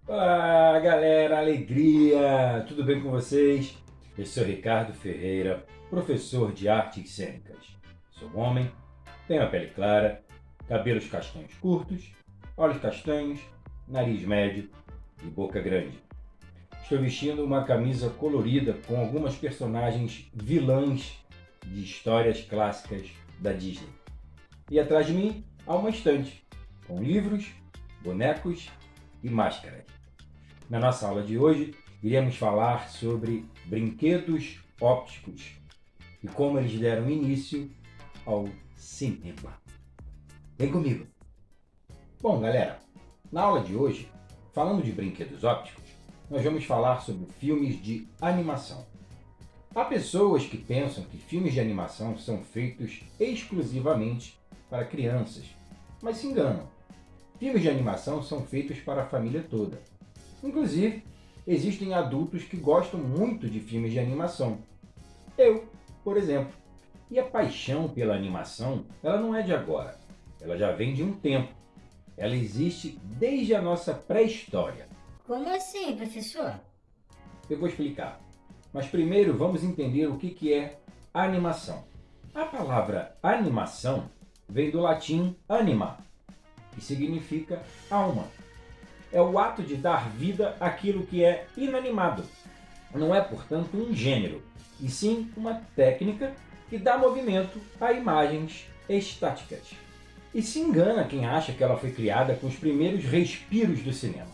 Olá, galera, alegria! Tudo bem com vocês? Eu sou Ricardo Ferreira, professor de artes cênicas. Sou homem, tenho a pele clara, cabelos castanhos curtos, olhos castanhos, nariz médio e boca grande. Estou vestindo uma camisa colorida com algumas personagens vilãs de histórias clássicas da Disney. E atrás de mim há uma estante com livros, bonecos e máscaras. Na nossa aula de hoje, iremos falar sobre brinquedos ópticos e como eles deram início ao cinema. Vem comigo! Bom, galera, na aula de hoje, falando de brinquedos ópticos, nós vamos falar sobre filmes de animação. Há pessoas que pensam que filmes de animação são feitos exclusivamente para crianças, mas se enganam. Filmes de animação são feitos para a família toda. Inclusive, existem adultos que gostam muito de filmes de animação. Eu, por exemplo. E a paixão pela animação, ela não é de agora. Ela já vem de um tempo. Ela existe desde a nossa pré-história. Como assim, professor? Eu vou explicar. Mas primeiro vamos entender o que é animação. A palavra animação vem do latim anima, que significa alma. É o ato de dar vida àquilo que é inanimado. Não é, portanto, um gênero, e sim uma técnica que dá movimento a imagens estáticas. E se engana quem acha que ela foi criada com os primeiros respiros do cinema.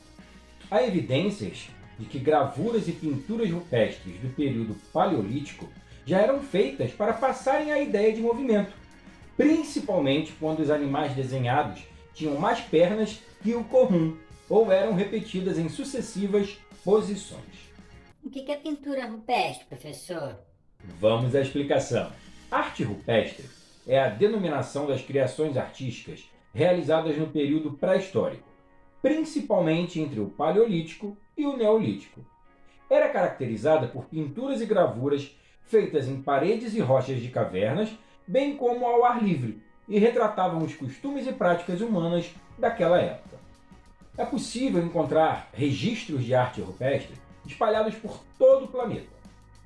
Há evidências de que gravuras e pinturas rupestres do período paleolítico já eram feitas para passarem a ideia de movimento, principalmente quando os animais desenhados tinham mais pernas que o comum, ou eram repetidas em sucessivas posições. O que é pintura rupestre, professor? Vamos à explicação. Arte rupestre é a denominação das criações artísticas realizadas no período pré-histórico, principalmente entre o Paleolítico e o Neolítico. Era caracterizada por pinturas e gravuras feitas em paredes e rochas de cavernas, bem como ao ar livre, e retratavam os costumes e práticas humanas daquela época. É possível encontrar registros de arte rupestre espalhados por todo o planeta.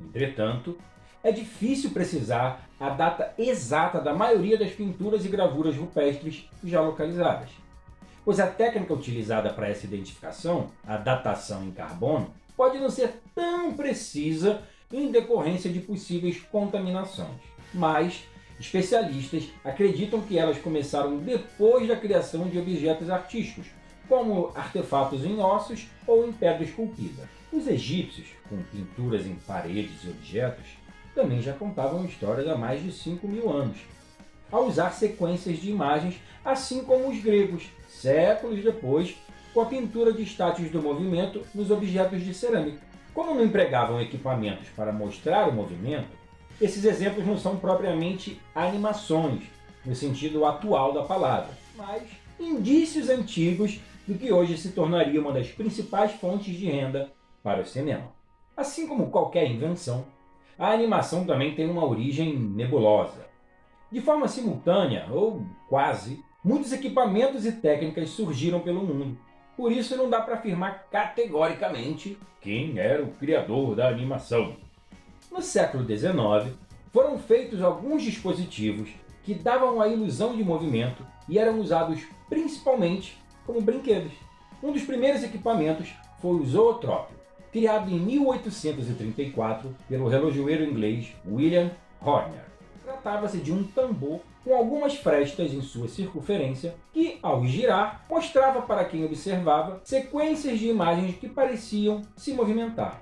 Entretanto, é difícil precisar a data exata da maioria das pinturas e gravuras rupestres já localizadas, pois a técnica utilizada para essa identificação, a datação em carbono, pode não ser tão precisa em decorrência de possíveis contaminações, mas especialistas acreditam que elas começaram depois da criação de objetos artísticos, como artefatos em ossos ou em pedra esculpida. Os egípcios, com pinturas em paredes e objetos, também já contavam histórias há mais de 5.000 anos, ao usar sequências de imagens, assim como os gregos, séculos depois, com a pintura de estátuas do movimento nos objetos de cerâmica. Como não empregavam equipamentos para mostrar o movimento, esses exemplos não são propriamente animações, no sentido atual da palavra, mas indícios antigos do que hoje se tornaria uma das principais fontes de renda para o cinema. Assim como qualquer invenção, a animação também tem uma origem nebulosa. De forma simultânea, ou quase, muitos equipamentos e técnicas surgiram pelo mundo. Por isso não dá para afirmar categoricamente quem era o criador da animação. No século XIX, foram feitos alguns dispositivos que davam a ilusão de movimento e eram usados principalmente como brinquedos. Um dos primeiros equipamentos foi o zootrópio, criado em 1834 pelo relojoeiro inglês William Horner. Tratava-se de um tambor com algumas frestas em sua circunferência que, ao girar, mostrava para quem observava sequências de imagens que pareciam se movimentar.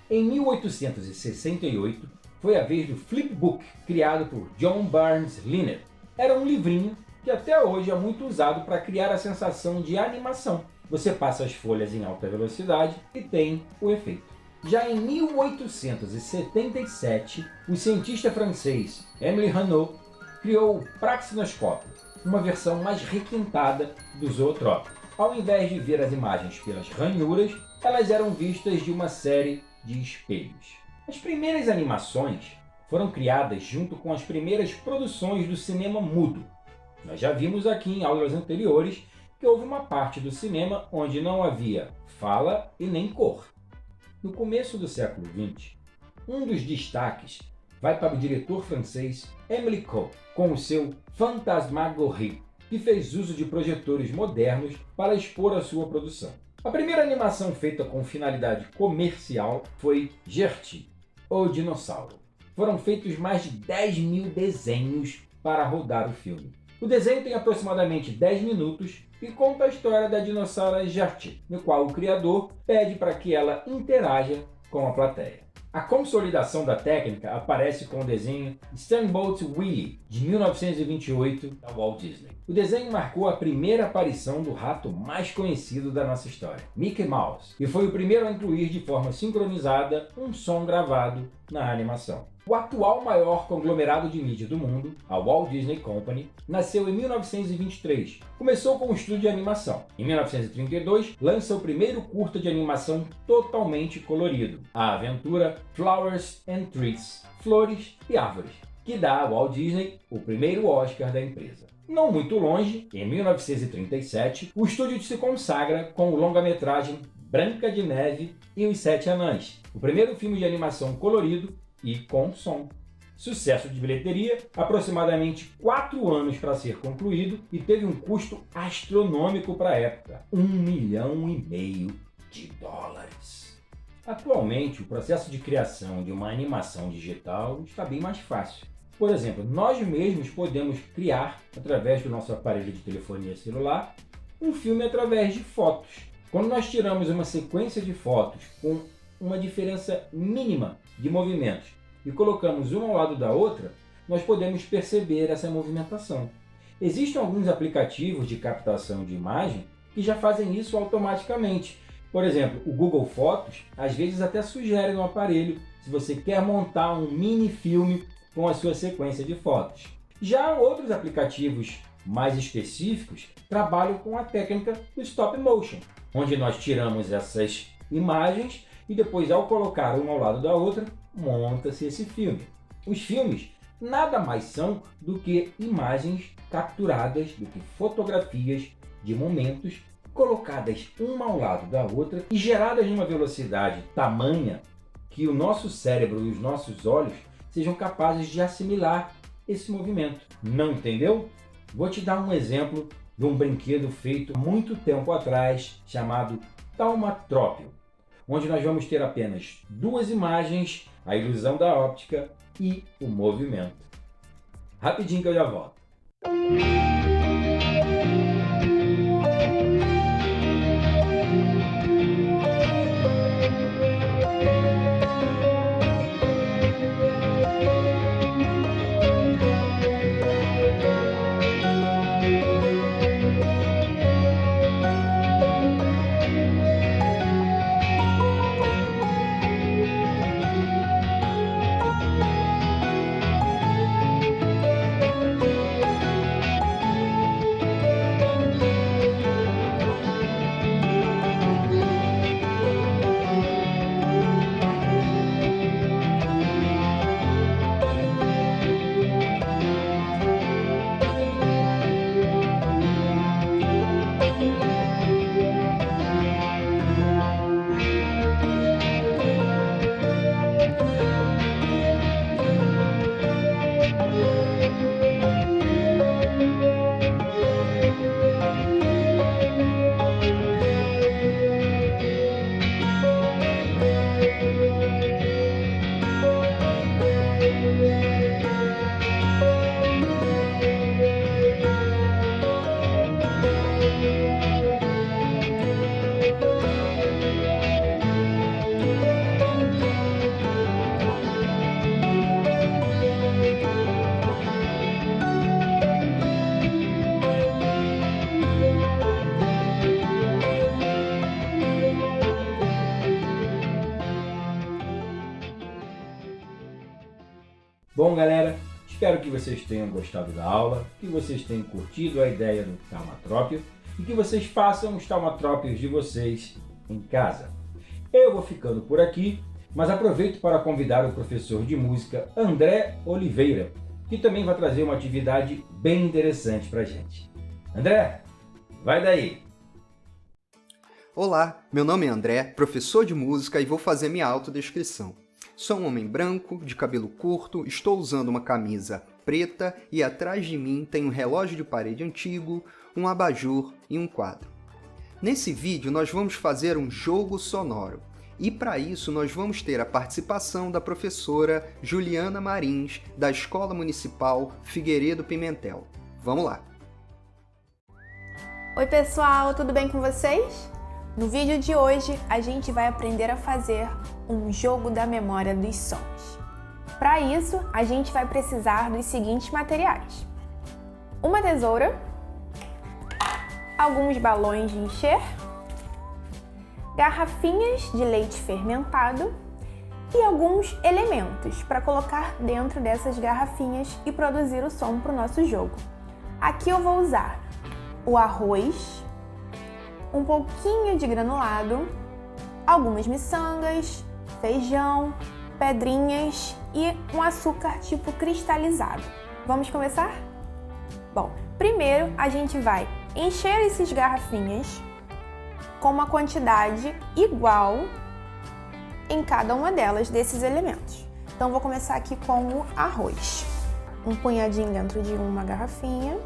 Em 1868, foi a vez do Flipbook, criado por John Barnes Linnet. Era um livrinho que até hoje é muito usado para criar a sensação de animação. Você passa as folhas em alta velocidade e tem o efeito. Já em 1877, o cientista francês Émile Ranaud criou o praxinoscópio, uma versão mais requintada do zootrópio. Ao invés de ver as imagens pelas ranhuras, elas eram vistas de uma série de espelhos. As primeiras animações foram criadas junto com as primeiras produções do cinema mudo. Nós já vimos aqui em aulas anteriores que houve uma parte do cinema onde não havia fala e nem cor. No começo do século XX, um dos destaques vai para o diretor francês Émile Coe, com o seu Fantasmagorie, que fez uso de projetores modernos para expor a sua produção. A primeira animação feita com finalidade comercial foi Gertie, o dinossauro. Foram feitos mais de 10 mil desenhos para rodar o filme. O desenho tem aproximadamente 10 minutos e conta a história da dinossauro Gertie, no qual o criador pede para que ela interaja com a plateia. A consolidação da técnica aparece com o desenho Steamboat Willie, de 1928, da Walt Disney. O desenho marcou a primeira aparição do rato mais conhecido da nossa história, Mickey Mouse, e foi o primeiro a incluir de forma sincronizada um som gravado na animação. O atual maior conglomerado de mídia do mundo, a Walt Disney Company, nasceu em 1923. Começou com um estúdio de animação. Em 1932, lança o primeiro curta de animação totalmente colorido, a aventura Flowers and Trees, Flores e Árvores, que dá a Walt Disney o primeiro Oscar da empresa. Não muito longe, em 1937, o estúdio se consagra com o longa-metragem Branca de Neve e os Sete Anões, o primeiro filme de animação colorido e com som. Sucesso de bilheteria, aproximadamente 4 anos para ser concluído e teve um custo astronômico para a época, $1,5 milhão. Atualmente, o processo de criação de uma animação digital está bem mais fácil. Por exemplo, nós mesmos podemos criar, através do nosso aparelho de telefonia celular, um filme através de fotos. Quando nós tiramos uma sequência de fotos com uma diferença mínima de movimentos e colocamos uma ao lado da outra, nós podemos perceber essa movimentação. Existem alguns aplicativos de captação de imagem que já fazem isso automaticamente. Por exemplo, o Google Fotos às vezes até sugere no aparelho se você quer montar um mini filme com a sua sequência de fotos. Já outros aplicativos mais específicos trabalham com a técnica do stop motion, onde nós tiramos essas imagens e depois, ao colocar uma ao lado da outra, monta-se esse filme. Os filmes nada mais são do que imagens capturadas, do que fotografias de momentos colocadas uma ao lado da outra e geradas numa velocidade tamanha que o nosso cérebro e os nossos olhos sejam capazes de assimilar esse movimento. Não entendeu? Vou te dar um exemplo de um brinquedo feito muito tempo atrás, chamado Taumatrópio, onde nós vamos ter apenas 2 imagens, a ilusão da óptica e o movimento. Rapidinho que eu já volto. Bom, galera, espero que vocês tenham gostado da aula, que vocês tenham curtido a ideia do taumatrópio e que vocês façam os taumatrópios de vocês em casa. Eu vou ficando por aqui, mas aproveito para convidar o professor de música André Oliveira, que também vai trazer uma atividade bem interessante para a gente. André, Vai daí! Olá, meu nome é André, professor de música e vou fazer minha autodescrição. Sou um homem branco, de cabelo curto, estou usando uma camisa preta e atrás de mim tem um relógio de parede antigo, um abajur e um quadro. Nesse vídeo nós vamos fazer um jogo sonoro e para isso nós vamos ter a participação da professora Juliana Marins, da Escola Municipal Figueiredo Pimentel. Vamos lá! Oi pessoal, tudo bem com vocês? No vídeo de hoje, a gente vai aprender a fazer um jogo da memória dos sons. Para isso, a gente vai precisar dos seguintes materiais: uma tesoura, alguns balões de encher, garrafinhas de leite fermentado e alguns elementos para colocar dentro dessas garrafinhas e produzir o som para o nosso jogo. Aqui eu vou usar o arroz, um pouquinho de granulado, algumas miçangas, feijão, pedrinhas e um açúcar tipo cristalizado. Vamos começar? Bom, primeiro a gente vai encher essas garrafinhas com uma quantidade igual em cada uma delas desses elementos. Então vou começar aqui com o arroz. Um punhadinho dentro de uma garrafinha,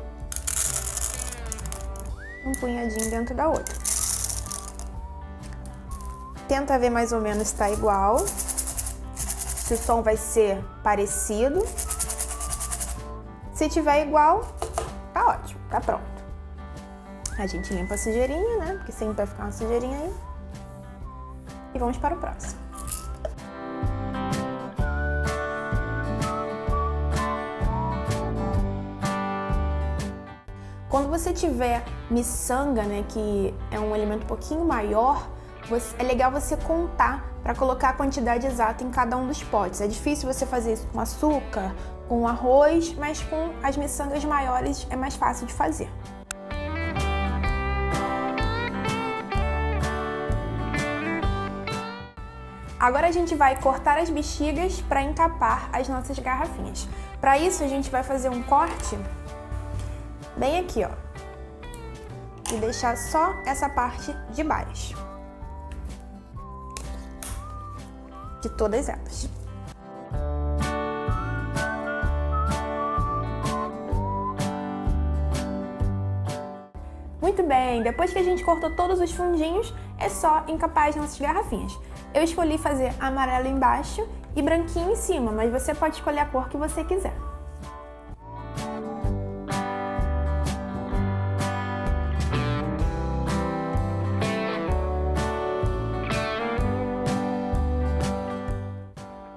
um punhadinho dentro da outra. Tenta ver mais ou menos se está igual, se o som vai ser parecido. Se tiver igual, tá ótimo, tá pronto. A gente limpa a sujeirinha, né? Porque sempre vai ficar uma sujeirinha aí. E vamos para o próximo. Quando você tiver miçanga, né, que é um elemento um pouquinho maior, é legal você contar para colocar a quantidade exata em cada um dos potes. É difícil você fazer isso com açúcar, com arroz, mas com as miçangas maiores é mais fácil de fazer. Agora a gente vai cortar as bexigas para encapar as nossas garrafinhas. Para isso a gente vai fazer um corte bem aqui, ó, e deixar só essa parte de baixo de todas elas. Muito bem, depois que a gente cortou todos os fundinhos, é só encapar as nossas garrafinhas. Eu escolhi fazer amarelo embaixo e branquinho em cima, mas você pode escolher a cor que você quiser.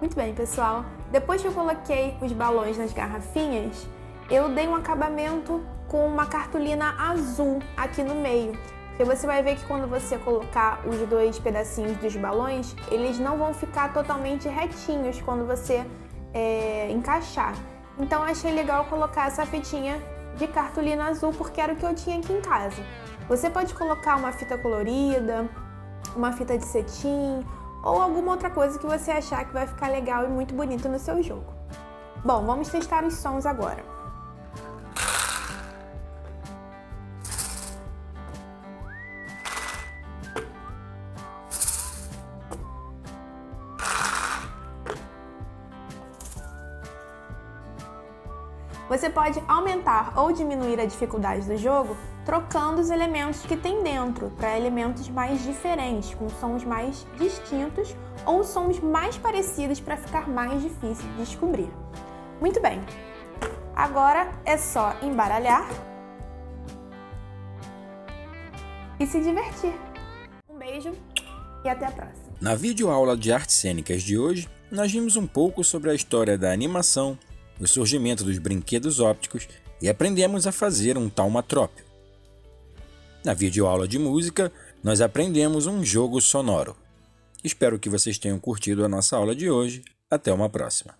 Muito bem, pessoal. Depois que eu coloquei os balões nas garrafinhas, eu dei um acabamento com uma cartolina azul aqui no meio. Porque você vai ver que quando você colocar os dois pedacinhos dos balões, eles não vão ficar totalmente retinhos quando você encaixar. Então eu achei legal colocar essa fitinha de cartolina azul, porque era o que eu tinha aqui em casa. Você pode colocar uma fita colorida, uma fita de cetim, ou alguma outra coisa que você achar que vai ficar legal e muito bonito no seu jogo. Bom, vamos testar os sons agora. Você pode aumentar ou diminuir a dificuldade do jogo trocando os elementos que tem dentro para elementos mais diferentes, com sons mais distintos ou sons mais parecidos para ficar mais difícil de descobrir. Muito bem, agora é só embaralhar e se divertir. Um beijo e até a próxima. Na videoaula de artes cênicas de hoje, nós vimos um pouco sobre a história da animação, o surgimento dos brinquedos ópticos e aprendemos a fazer um taumatrópio. Na videoaula de música, nós aprendemos um jogo sonoro. Espero que vocês tenham curtido a nossa aula de hoje. Até uma próxima!